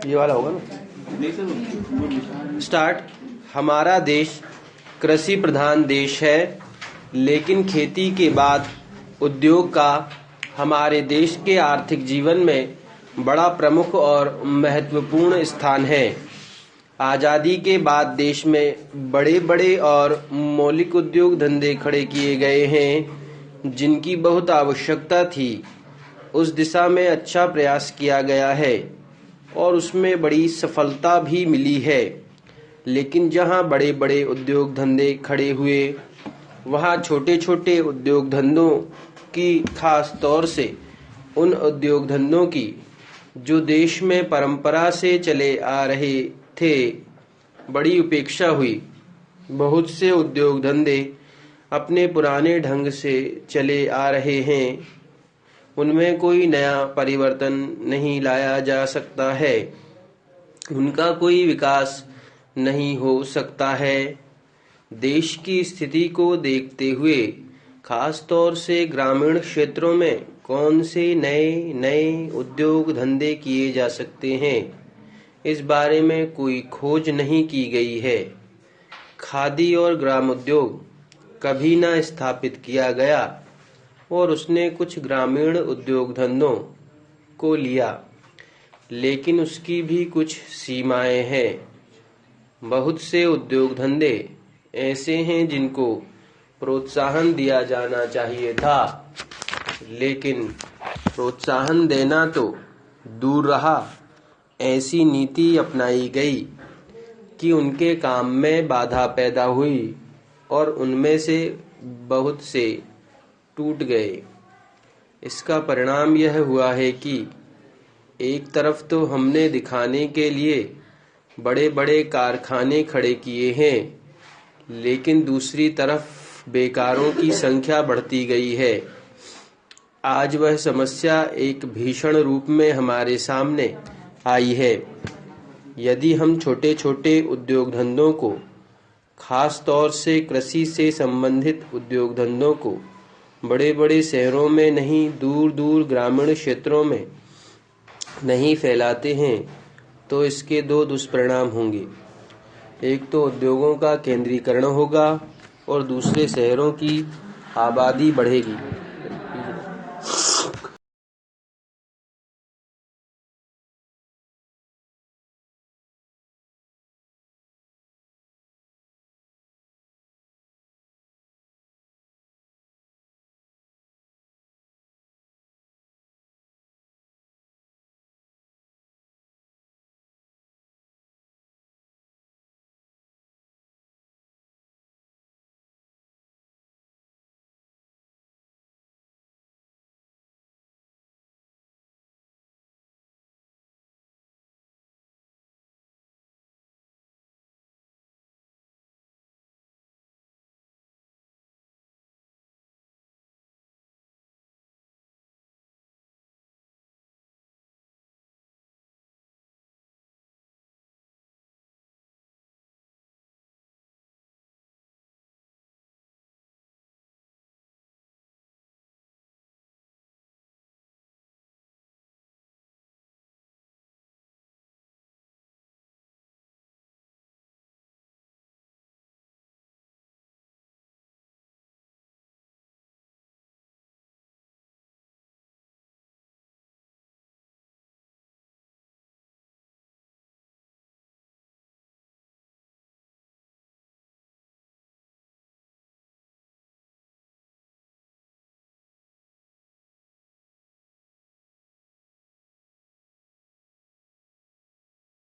ये वाला होगा ना। स्टार्ट। हमारा देश कृषि प्रधान देश है, लेकिन खेती के बाद उद्योग का हमारे देश के आर्थिक जीवन में बड़ा प्रमुख और महत्वपूर्ण स्थान है। आज़ादी के बाद देश में बड़े बड़े और मौलिक उद्योग धंधे खड़े किए गए हैं, जिनकी बहुत आवश्यकता थी। उस दिशा में अच्छा प्रयास किया गया है और उसमें बड़ी सफलता भी मिली है। लेकिन जहां बड़े बड़े उद्योग धंधे खड़े हुए, वहां छोटे छोटे उद्योग धंधों की, खास तौर से उन उद्योग धंधों की जो देश में परंपरा से चले आ रहे थे, बड़ी उपेक्षा हुई। बहुत से उद्योग धंधे अपने पुराने ढंग से चले आ रहे हैं, उनमें कोई नया परिवर्तन नहीं लाया जा सकता है, उनका कोई विकास नहीं हो सकता है। देश की स्थिति को देखते हुए खास तौर से ग्रामीण क्षेत्रों में कौन से नए नए उद्योग धंधे किए जा सकते हैं, इस बारे में कोई खोज नहीं की गई है। खादी और ग्रामोद्योग कभी न स्थापित किया गया और उसने कुछ ग्रामीण उद्योग धंधों को लिया, लेकिन उसकी भी कुछ सीमाएं हैं। बहुत से उद्योग धंधे ऐसे हैं जिनको प्रोत्साहन दिया जाना चाहिए था, लेकिन प्रोत्साहन देना तो दूर रहा, ऐसी नीति अपनाई गई कि उनके काम में बाधा पैदा हुई और उनमें से बहुत से टूट गए। इसका परिणाम यह हुआ है कि एक तरफ तो हमने दिखाने के लिए बड़े बड़े कारखाने खड़े किए हैं, लेकिन दूसरी तरफ बेकारों की संख्या बढ़ती गई है। आज वह समस्या एक भीषण रूप में हमारे सामने आई है। यदि हम छोटे छोटे उद्योग धंधों को, खास तौर से कृषि से संबंधित उद्योग धंधों को बड़े बड़े शहरों में नहीं, दूर दूर ग्रामीण क्षेत्रों में नहीं फैलाते हैं, तो इसके दो दुष्परिणाम होंगे। एक तो उद्योगों का केंद्रीकरण होगा और दूसरे शहरों की आबादी बढ़ेगी।